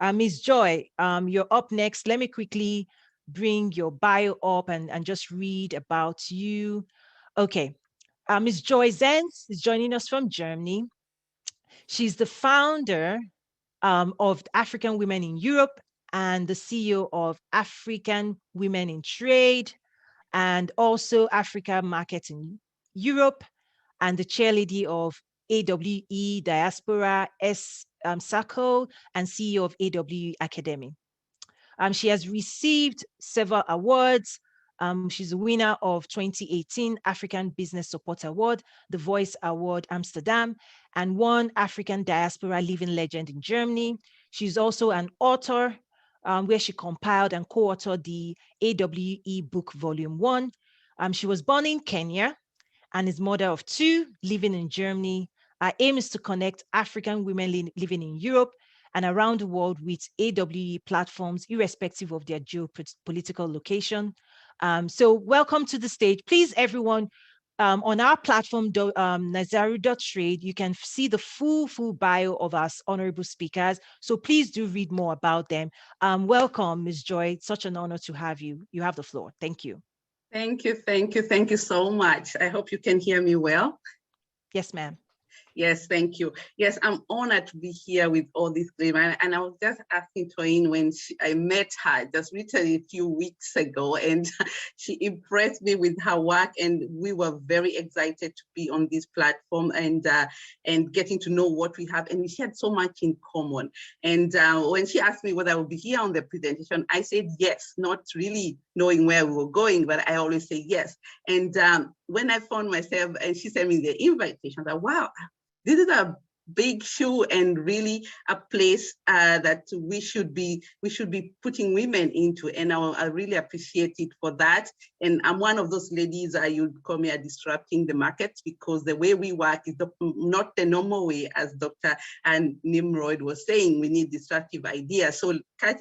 Ms. Joy, you're up next. Let me quickly bring your bio up and just read about you. Okay. Ms. Joy Zenz is joining us from Germany. She's the founder of African Women in Europe and the CEO of African Women in Trade and also Africa Market in Europe and the chairlady of AWE Diaspora SACO and CEO of AWE Academy. She has received several awards. She's a winner of 2018 African Business Support Award, the Voice Award Amsterdam, and one African Diaspora Living Legend in Germany. She's also an author where she compiled and co-authored the AWE book Volume 1. She was born in Kenya and is mother of two living in Germany. Our aim is to connect African women living in Europe and around the world with AWE platforms, irrespective of their geopolitical location. So welcome to the stage. Please, everyone, on our platform, Nazaru.trade, you can see the full bio of our honorable speakers. So please do read more about them. Welcome, Ms. Joy. It's such an honor to have you. You have the floor. Thank you. Thank you so much. I hope you can hear me well. Yes, ma'am. Yes, thank you. Yes, I'm honored to be here with all these women. And I was just asking Toyin when I met her just literally a few weeks ago, and she impressed me with her work, and we were very excited to be on this platform and getting to know what we have. And we had so much in common. And when she asked me whether I would be here on the presentation, I said yes, not really knowing where we were going, but I always say yes. And when I found myself, and she sent me the invitation, I thought, wow, this is a big shoe and really a place that we should be putting women into, and I really appreciate it for that. And I'm one of those ladies, you'd call me a disrupting the market, because the way we work is not the normal way, as Dr. Nimrod was saying. We need disruptive ideas. So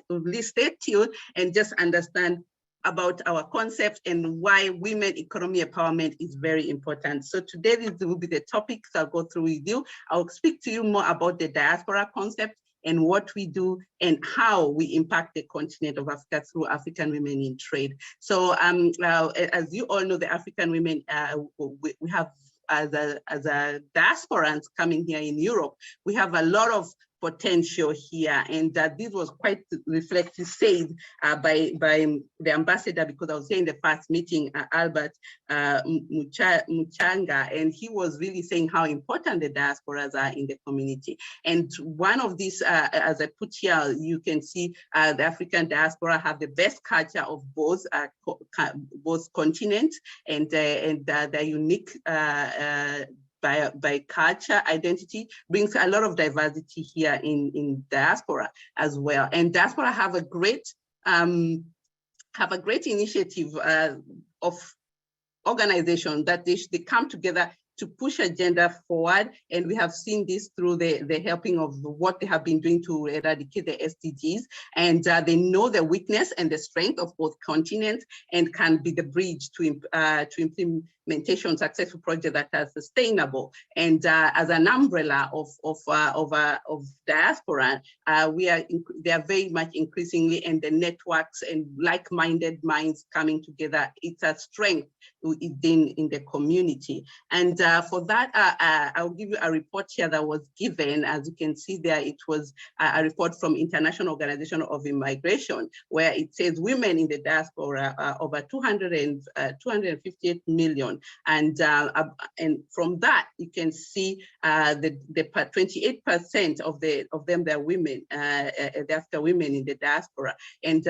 please stay tuned and just understand about our concept and why women economy empowerment is very important. So today this will be the topics I'll go through with you. I'll speak to you more about the diaspora concept and what we do and how we impact the continent of Africa through African women in trade. So as you all know, the African women, we have as a diasporans coming here in Europe, we have a lot of potential here, and this was quite reflected, said by the ambassador, because I was saying the first meeting, Albert Muchanga, and he was really saying how important the diasporas are in the community. And one of these, as I put here, you can see the African diaspora have the best culture of both continents, and their unique by culture, identity, brings a lot of diversity here in diaspora as well. And diaspora have a great initiative of organization that they come together to push agenda forward. And we have seen this through the helping of what they have been doing to eradicate the SDGs. And they know the weakness and the strength of both continents and can be the bridge to implementation successful projects that are sustainable. And as an umbrella of diaspora, they are very much increasingly, and the networks and like-minded minds coming together, it's a strength in the community. And for that, I'll give you a report here that was given. As you can see there, it was a report from International Organization of Immigration, where it says women in the diaspora are over 258 million. And from that, you can see the 28% of them, they're women, the African women in the diaspora. And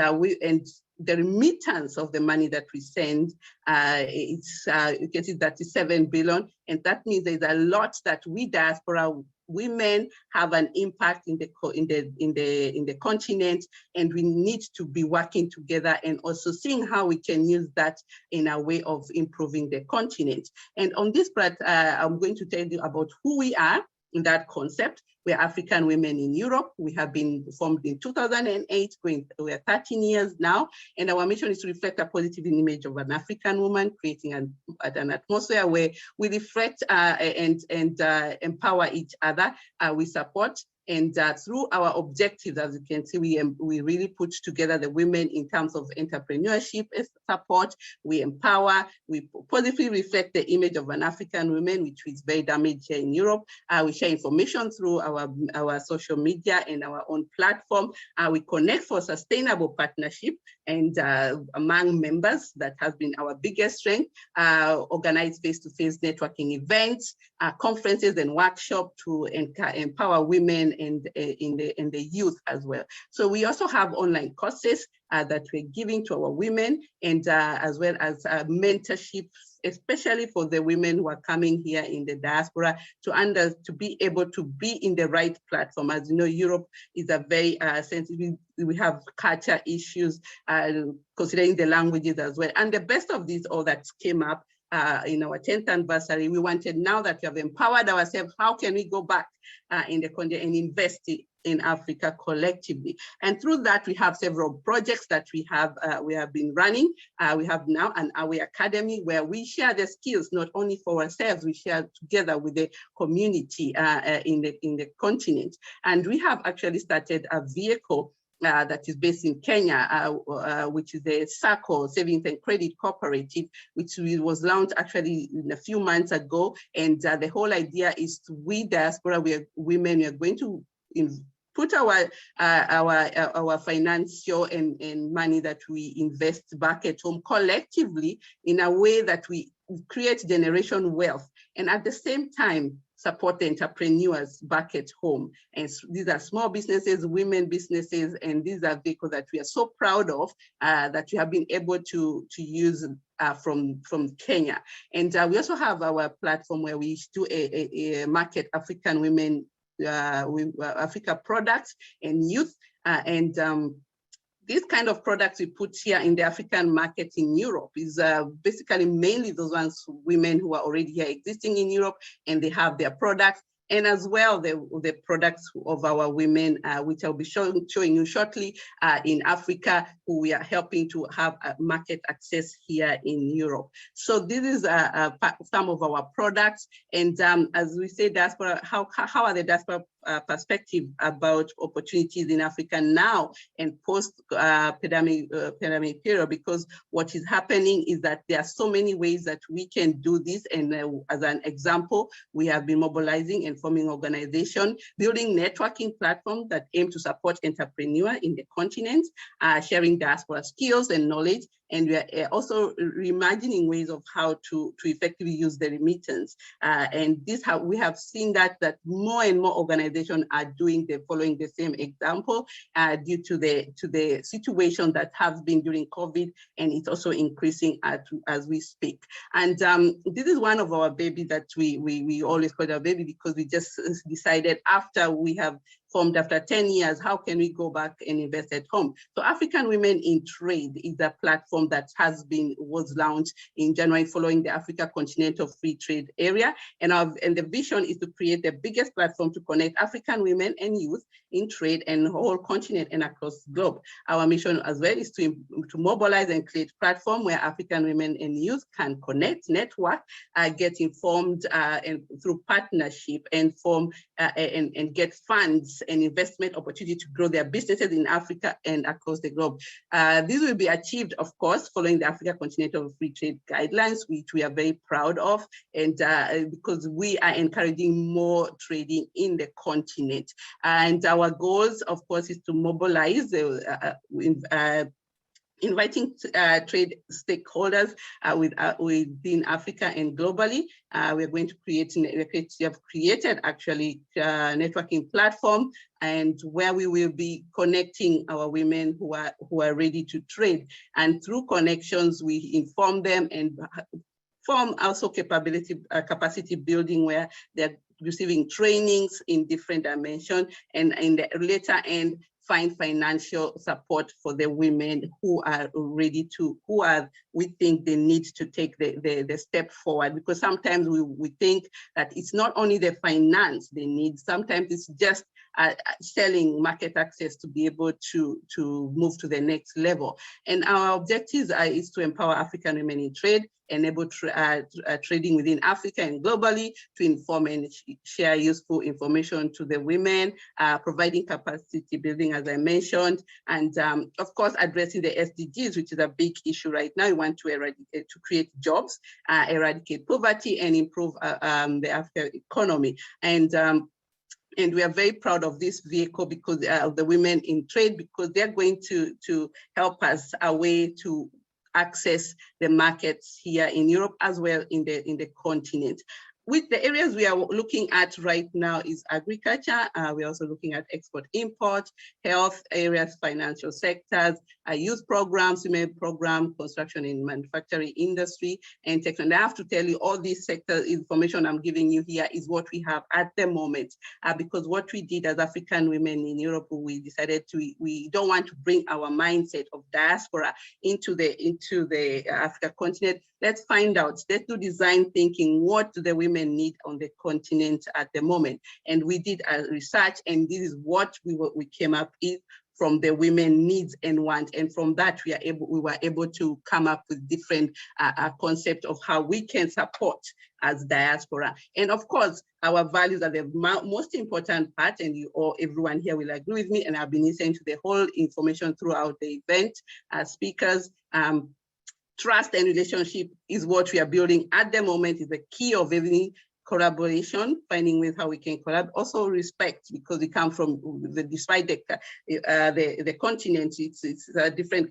the remittance of the money that we send, it's you can see that is 7 billion, and that means there's a lot that we diaspora women have an impact in the continent, and we need to be working together and also seeing how we can use that in a way of improving the continent. And on this part, I'm going to tell you about who we are in that concept. We are African Women in Europe. We have been formed in 2008, we are 13 years now, and our mission is to reflect a positive image of an African woman, creating an atmosphere where we reflect and empower each other. We support. And through our objectives, as you can see, we really put together the women in terms of entrepreneurship support. We empower, we positively reflect the image of an African woman, which is very damaged here in Europe. We share information through our social media and our own platform. We connect for sustainable partnership and among members, that has been our biggest strength. Organize face-to-face networking events, conferences and workshops to empower women and in the youth as well. So we also have online courses that we're giving to our women, and as well as mentorship, especially for the women who are coming here in the diaspora to be able to be in the right platform. As you know, Europe is a very sensitive, we have culture issues, considering the languages as well. And the best of this, all that came up in our 10th anniversary, we wanted, now that we have empowered ourselves, how can we go back in the country and invest in Africa collectively? And through that, we have several projects that we have been running. We have now an Awe Academy where we share the skills, not only for ourselves, we share together with the community in the continent. And we have actually started a vehicle that is based in Kenya, which is the SACCO, Savings and Credit Cooperative, which was launched actually a few months ago. And the whole idea is we diaspora, we are women, we are going to put our financial and money that we invest back at home collectively in a way that we create generation wealth, and at the same time support the entrepreneurs back at home. And these are small businesses, women businesses, and these are vehicles that we are so proud of, that we have been able to use from Kenya. And we also have our platform where we do a market African women, Africa products and youth, these kind of products we put here in the African market in Europe is basically mainly those ones, women who are already here existing in Europe and they have their products, and as well the products of our women, which I'll be showing you shortly, in Africa, who we are helping to have market access here in Europe. So this is some of our products, and as we say, diaspora, how are the diaspora perspective about opportunities in Africa now and post-pandemic period, because what is happening is that there are so many ways that we can do this. And as an example, we have been mobilizing and forming organization, building networking platforms that aim to support entrepreneurs in the continent, sharing diaspora skills and knowledge. And we are also reimagining ways of how to effectively use the remittance. And this we have seen that more and more organizations are following the same example due to the situation that has been during COVID, and it's also increasing as we speak. And this is one of our babies that we always call our baby, because we just decided after we have formed after 10 years, how can we go back and invest at home? So African Women in Trade is a platform that was launched in January following the Africa Continental Free Trade Area. And the vision is to create the biggest platform to connect African women and youth in trade and the whole continent and across the globe. Our mission as well is to mobilize and create a platform where African women and youth can connect, network, get informed and through partnership and form and get funds and investment opportunity to grow their businesses in Africa and across the globe. This will be achieved, of course, following the Africa Continental Free Trade Guidelines, which we are very proud of, and because we are encouraging more trading in the continent. And our goals, of course, is to mobilize inviting trade stakeholders within Africa and globally. We're going to we have created actually a networking platform, and where we will be connecting our women who are ready to trade. And through connections, we inform them and form also capacity building, where they're receiving trainings in different dimensions, and in the later end, find financial support for the women who are ready to, we think they need to take the step forward, because sometimes we think that it's not only the finance they need, sometimes it's just selling, market access to be able to move to the next level. And our objectives is to empower African women in trade, enable trading within Africa and globally, to inform and share useful information to the women, providing capacity building, as I mentioned, and of course, addressing the SDGs, which is a big issue right now. We want to eradicate, to create jobs, eradicate poverty, and improve the African economy. And we are very proud of this vehicle because of the women in trade, because they're going to help us a way to access the markets here in Europe as well in the continent. With the areas we are looking at right now is agriculture. We're also looking at export import, health areas, financial sectors, youth programs, women program, construction and manufacturing industry, and technology. I have to tell you, all these sector information I'm giving you here is what we have at the moment, because what we did as African women in Europe, we decided we don't want to bring our mindset of diaspora into the Africa continent. Let's find out, let's do design thinking. What do the women need on the continent at the moment? And we did a research, and this is what we came up with from the women needs and want. And from that, we were able to come up with different concept of how we can support as diaspora. And of course, our values are the most important part, and everyone here will agree with me, and I've been listening to the whole information throughout the event as speakers. Trust and relationship is what we are building at the moment, is the key of everything. Collaboration, finding ways how we can collab. Also respect, because we come from, despite the continent, it's different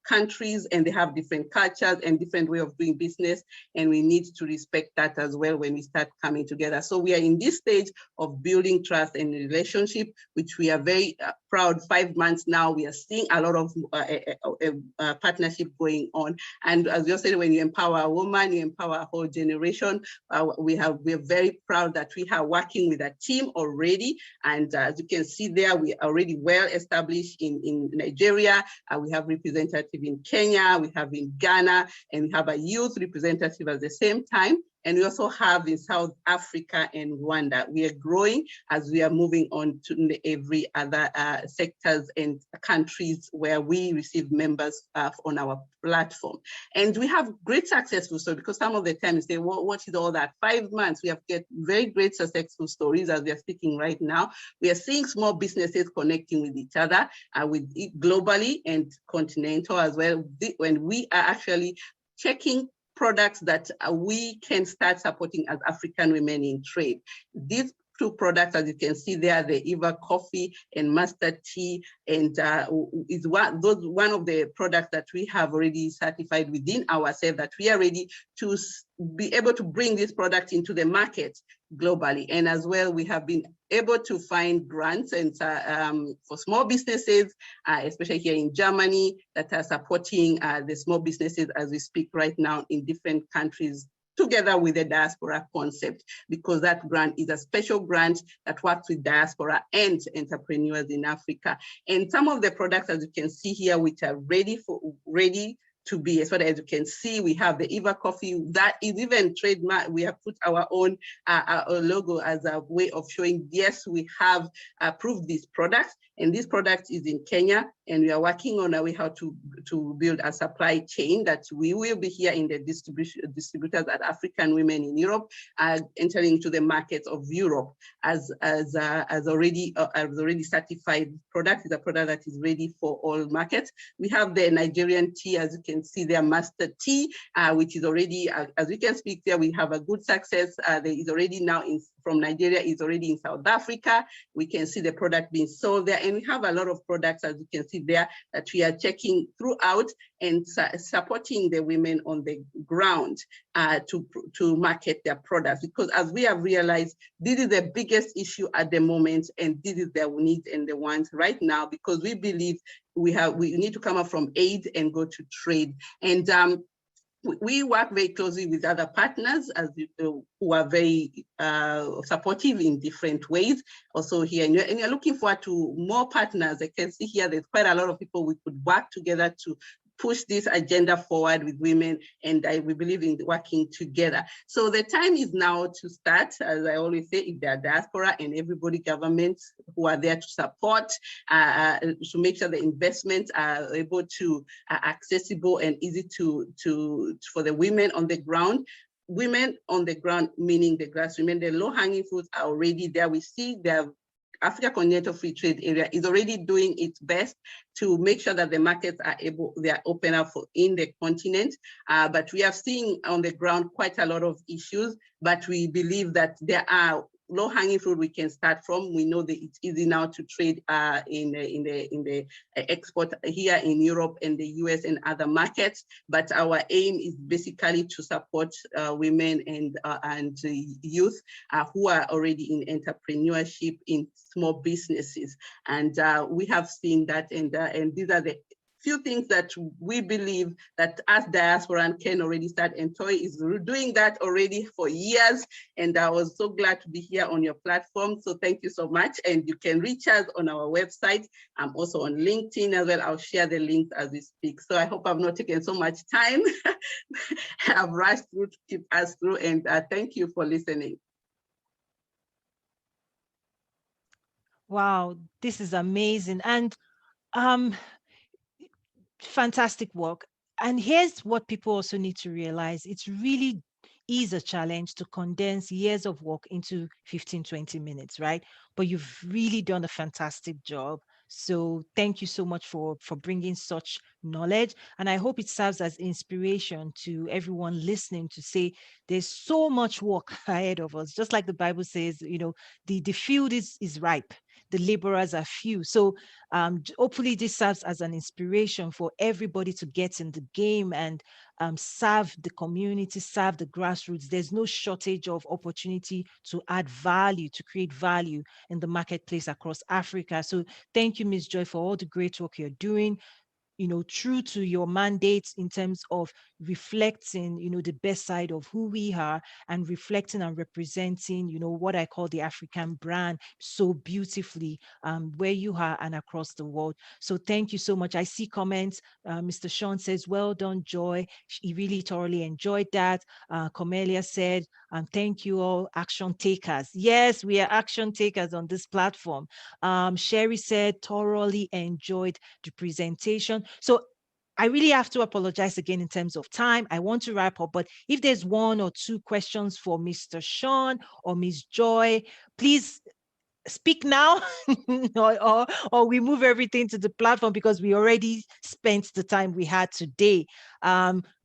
countries, and they have different cultures and different way of doing business, and we need to respect that as well when we start coming together. So we are in this stage of building trust and relationship, which we are very proud. 5 months now, we are seeing a lot of partnership going on. And as you said, when you empower a woman, you empower a whole generation. We're very proud that we are working with a team already. And as you can see there, we are already well established in Nigeria. We have representatives in Kenya, we have in Ghana, and we have a youth representative at the same time. And we also have in South Africa and Rwanda. We are growing as we are moving on to every other sectors and countries where we receive members on our platform. And we have great successful stories, because some of the time you say, well, what is all that? 5 months, we have get very great successful stories as we are speaking right now. We are seeing small businesses connecting with each other, with globally and continental as well, when we are actually checking products that we can start supporting as African women in trade. These 2 products, as you can see there, the Eva coffee and mustard tea, and is one of the products that we have already certified within ourselves, that we are ready to be able to bring this product into the market globally. And as well, we have been able to find grants and for small businesses, especially here in Germany, that are supporting the small businesses as we speak right now in different countries, together with the diaspora concept, because that grant is a special grant that works with diaspora and entrepreneurs in Africa. And some of the products, as you can see here, which are ready to be, as far as you can see, we have the Eva coffee that is even trademark. We have put our own logo as a way of showing, yes, we have approved this product, and this product is in Kenya, and we are working on a way how to build a supply chain that we will be here in the distributors at African women in Europe, entering into the markets of Europe as already certified product. Is a product that is ready for all markets. We have the Nigerian tea, as you can see there, mustard tea, which is already, as we can speak there, we have a good success. There is already now from Nigeria, is already in South Africa. We can see the product being sold there, and we have a lot of products, as you can see there, that we are checking throughout and supporting the women on the ground to market their products. Because as we have realized, this is the biggest issue at the moment, and this is their needs and the wants right now, because we believe we need to come up from aid and go to trade. And we work very closely with other partners who are very supportive in different ways. Also here, and you're looking forward to more partners. I can see here there's quite a lot of people we could work together to push this agenda forward with women, and we believe in working together. So the time is now to start, as I always say, if there are diaspora and everybody, governments who are there to support, to make sure the investments are able to accessible and easy for the women on the ground. Women on the ground, meaning the grass women, the low-hanging fruits are already there. We see the Africa Continental Free Trade Area is already doing its best to make sure that the markets are open up in the continent. But we are seeing on the ground quite a lot of issues, but we believe that there are low-hanging fruit we can start from. We know that it's easy now to trade in the export here in Europe and the US and other markets, but our aim is basically to support women and youth who are already in entrepreneurship in small businesses. And we have seen that, and these are the few things that we believe that as diaspora can already start, and Toy is doing that already for years. And I was so glad to be here on your platform. So thank you so much. And you can reach us on our website. I'm also on LinkedIn as well. I'll share the links as we speak. So I hope I've not taken so much time. I've rushed through to keep us through, and thank you for listening. Wow, this is amazing. And fantastic work. And here's what people also need to realize. It's really is a challenge to condense years of work into 15, 20 minutes, right? But you've really done a fantastic job. So thank you so much for bringing such knowledge. And I hope it serves as inspiration to everyone listening to say there's so much work ahead of us. Just like the Bible says, the field is ripe. The laborers are few. So hopefully this serves as an inspiration for everybody to get in the game and serve the community, serve the grassroots. There's no shortage of opportunity to add value, to create value in the marketplace across Africa. So thank you, Ms. Joy, for all the great work you're doing, true to your mandates in terms of reflecting, the best side of who we are and reflecting and representing, what I call the African brand so beautifully where you are and across the world. So thank you so much. I see comments. Mr. Sean says, well done, Joy. He really thoroughly enjoyed that. Comelia said, thank you all, action takers. Yes, we are action takers on this platform. Sherry said, thoroughly enjoyed the presentation. So I really have to apologize again in terms of time. I want to wrap up, but if there's one or two questions for Mr. Sean or Ms. Joy, please speak now or we move everything to the platform because we already spent the time we had today.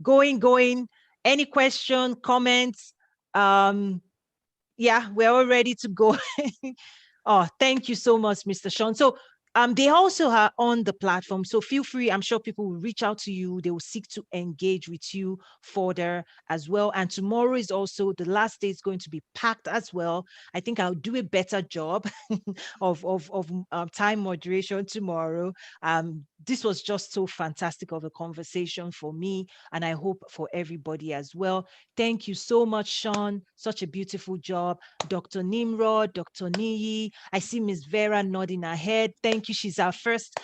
Going, any question, comments? Yeah, we're all ready to go. Oh, thank you so much, Mr. Sean. So they also are on the platform. So feel free. I'm sure people will reach out to you. They will seek to engage with you further as well. And tomorrow is also the last day. Is going to be packed as well. I think I'll do a better job of time moderation tomorrow. This was just so fantastic of a conversation for me, and I hope for everybody as well. Thank you so much, Sean. Such a beautiful job. Dr. Nimrod, Dr. Niyi. I see Miss Vera nodding her head. Thank you. She's our first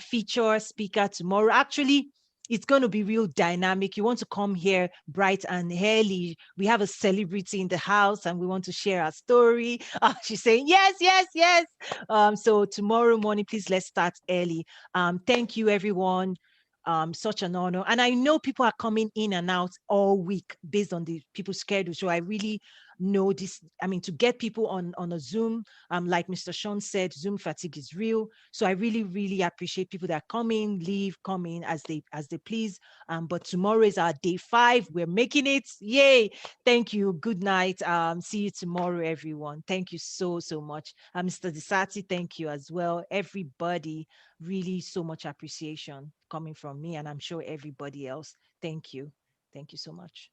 feature speaker tomorrow. Actually, it's going to be real dynamic. You want to come here bright and early. We have a celebrity in the house and we want to share our story. She's saying, yes, yes, yes. So tomorrow morning, please, let's start early. Thank you, everyone. Such an honor. And I know people are coming in and out all week based on the people's schedule. So I really know this. I mean, to get people on a Zoom, like Mr. Sean said, Zoom fatigue is real. So I really, really appreciate people that come in, leave, come in as they please. But tomorrow is our day 5. We're making it. Yay. Thank you. Good night. See you tomorrow, everyone. Thank you so, so much. Mr. Disati, thank you as well. Everybody, really so much appreciation coming from me, and I'm sure everybody else. Thank you. Thank you so much.